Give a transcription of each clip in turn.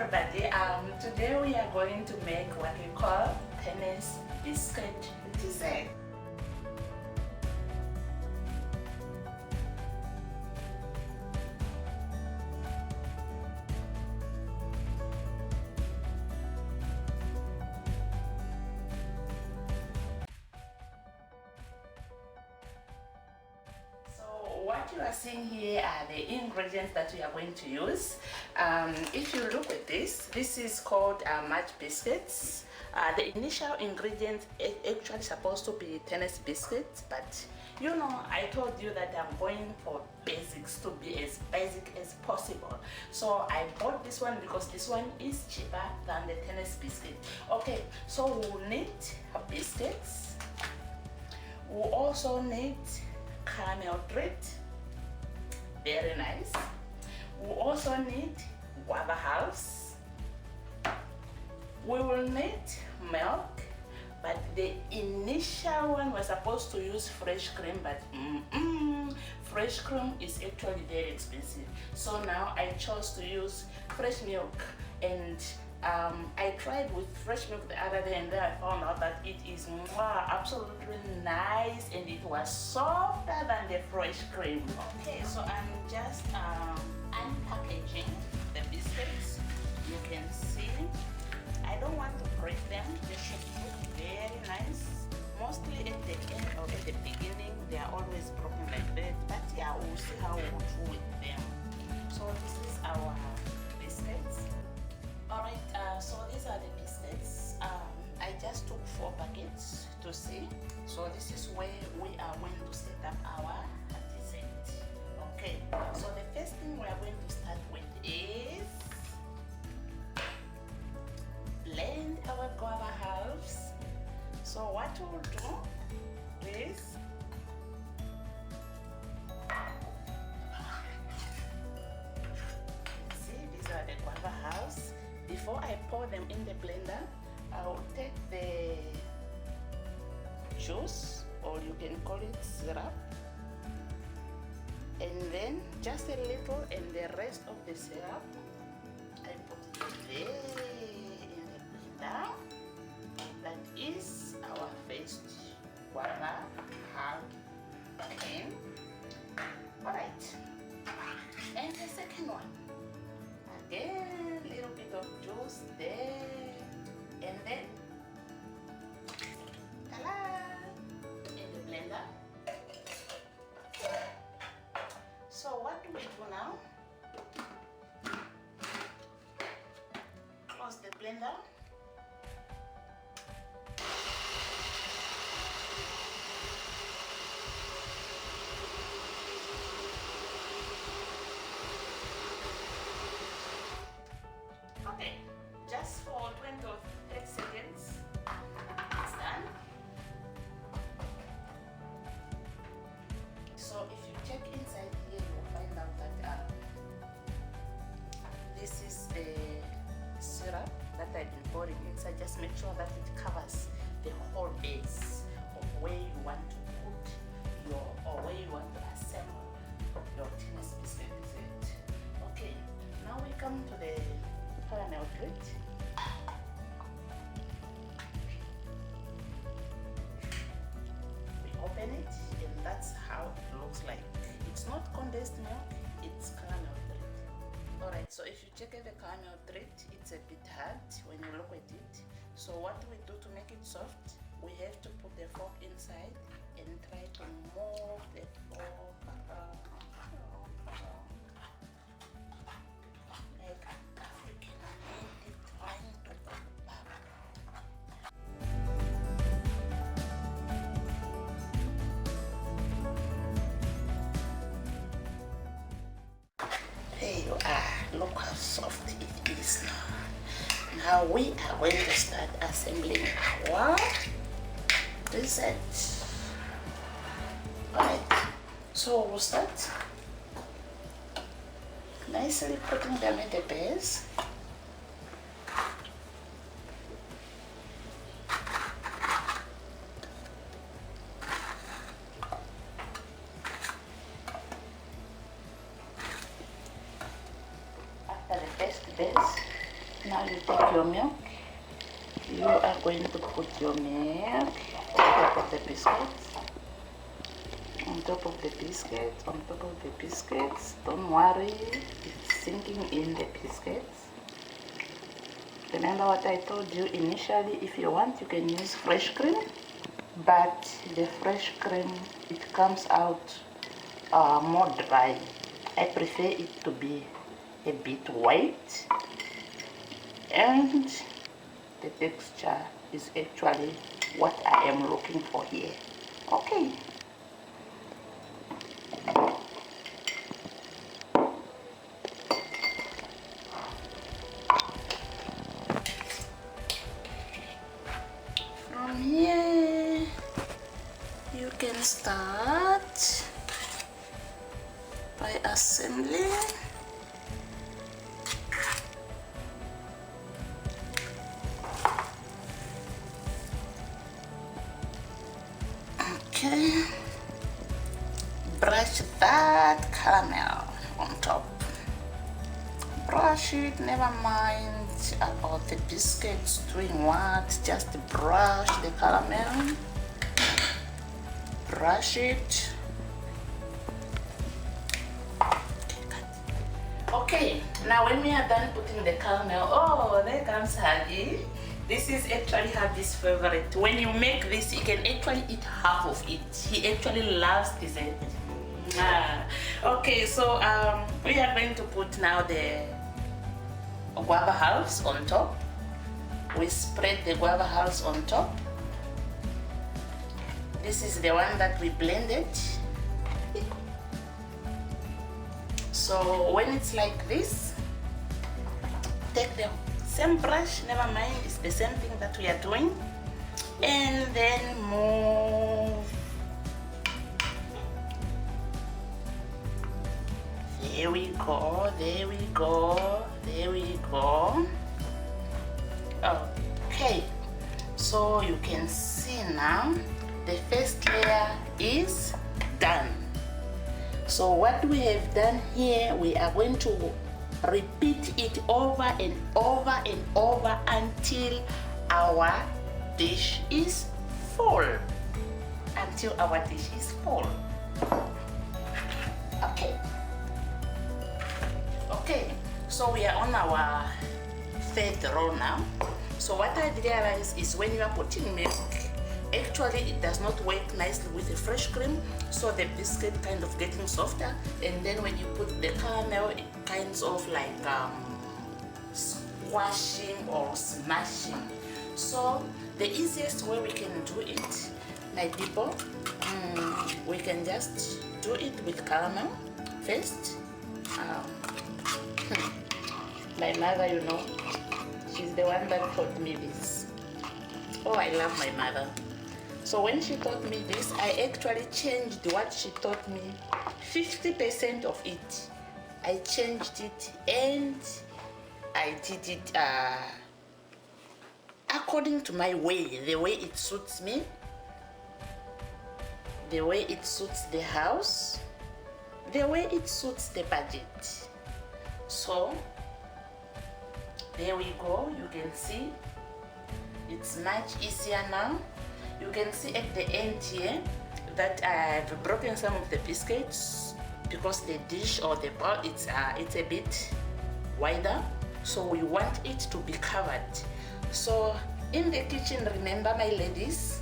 everybody, today we are going to make what we call tennis biscuit dessert. What you are seeing here are the ingredients that we are going to use. If you look at this is called match biscuits. The initial ingredient is actually supposed to be tennis biscuits, but you know, I told you that I'm going for basics to be as basic as possible. So I bought this one because this one is cheaper than the tennis biscuit. Okay, so we'll need biscuits. We'll also need caramel treat, very nice. We also need guava halves. We will need milk, but the initial one was supposed to use fresh cream, but fresh cream is actually very expensive. So now I chose to use fresh milk, and I tried with fresh milk the other day, and then I found out that it is absolutely nice and it was softer than the fresh cream. Okay, so I'm just unpackaging the biscuits. You can see I don't want to break them. They should look very nice. Mostly at the end or at the beginning they are always broken like that, but yeah, we'll see how we'll do with them. So this is our biscuits. Alright, so these are the biscuits. I just took 4 packets to see. So this is where we are going to set up our dessert. Okay, so the first thing we are going to start with is blend our guava halves. So what we'll do is see, these are the guava halves. Before I pour them in the blender, I will take the juice, or you can call it syrup, and then just a little, and the rest of the syrup I put it there in the blender. That is our first guava half in. Alright, and the second one, again, little bit of juice there, and then ta-da, in the blender. So what do we do now? Close the blender. Okay, just for 20 or 30 seconds, it's done. So if you check inside here, you'll find out that this is the syrup that I've been pouring inside. Just make sure that it covers the whole base of where you want to put your, or where you want to assemble your tennis biscuit dessert. Okay, now we come to the caramel treat. We open it, and that's how it looks like. It's not condensed milk, it's caramel treat. Alright, so if you check out the caramel treat, it's a bit hard when you look at it. So what we do to make it soft, we have to put the fork inside and try to move the fork like African lady trying to go back. There you are. Look how soft it is now. Now we are going to start assembling our dessert. Alright, so we'll start nicely putting them in the base. After the first base, Now you take your milk. You are going to put your milk on top of the biscuits. On top of the biscuits, on top of the biscuits. Don't worry, it's sinking in the biscuits. Remember what I told you initially, if you want you can use fresh cream, but the fresh cream, it comes out more dry. I prefer it to be a bit white, and the texture is actually what I am looking for here. Okay. From here you can start by assembling. Okay, brush that caramel on top. Brush it, never mind about the biscuits doing what, just brush the caramel. Brush it. Okay, now when we are done putting the caramel, oh, there comes Hadi. This is actually Hadi's favorite. When you make this, he can actually eat half of it. He actually loves dessert. Okay, so we are going to put now the guava halves on top. We spread the guava halves on top. This is the one that we blended. So when it's like this, take the same brush, never mind, it's the same thing that we are doing, and then move. There we go, there we go, there we go. Okay, so you can see now the first layer is done. So what we have done here, we are going to repeat it over and over and over until our dish is full. Until our dish is full. Okay. Okay, so we are on our third row now. So what I realized is when you are putting milk, actually it does not work nicely with the fresh cream, so the biscuit kind of getting softer, and then when you put the caramel, it kinds of like squashing or smashing. So the easiest way we can do it, my people, we can just do it with caramel first. My mother, you know, she's the one that taught me this. Oh, I love my mother. So when she taught me this, I actually changed what she taught me. 50% of it, I changed it, and I did it according to my way, the way it suits me, the way it suits the house, the way it suits the budget. So there we go, you can see it's much easier now. You can see at the end here that I've broken some of the biscuits because the dish or the bowl, it's a bit wider, so we want it to be covered. So in the kitchen, remember my ladies,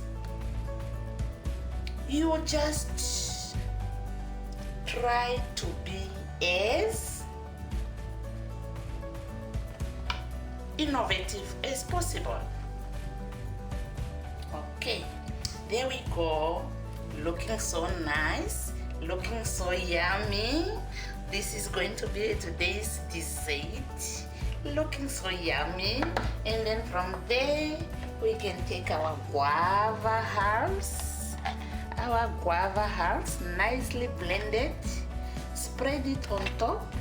you just try to be as innovative as possible. Okay, there we go, looking so nice, looking so yummy. This is going to be today's dessert, looking so yummy. And then from there we can take our guava hearts, nicely blended, spread it on top,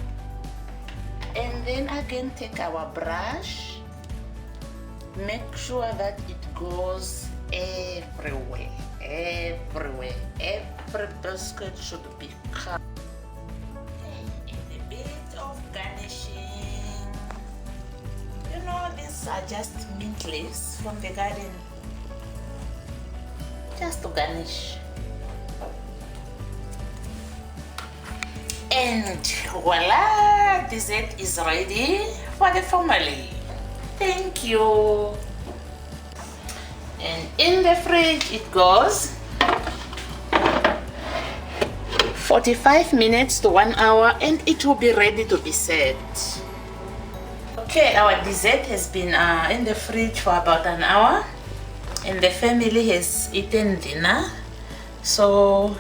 and then again take our brush, make sure that it goes everywhere. Every biscuit should be covered. And a bit of garnishing. You know, these are just mint leaves from the garden, just to garnish. And voila, dessert is ready for the family. Thank you. And in the fridge it goes. 45 minutes to 1 hour, and it will be ready to be served. Okay, our dessert has been in the fridge for about an hour, and the family has eaten dinner. So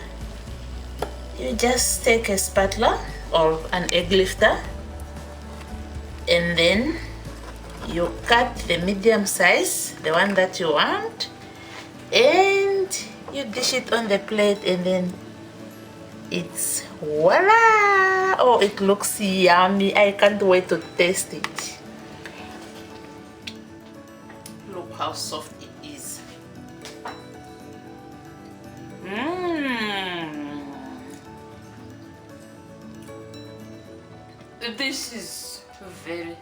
you just take a spatula or an egg lifter, and then you cut the medium size, the one that you want, and you dish it on the plate, and then it's voila! Oh, it looks yummy. I can't wait to taste it. Look how soft it is. This is very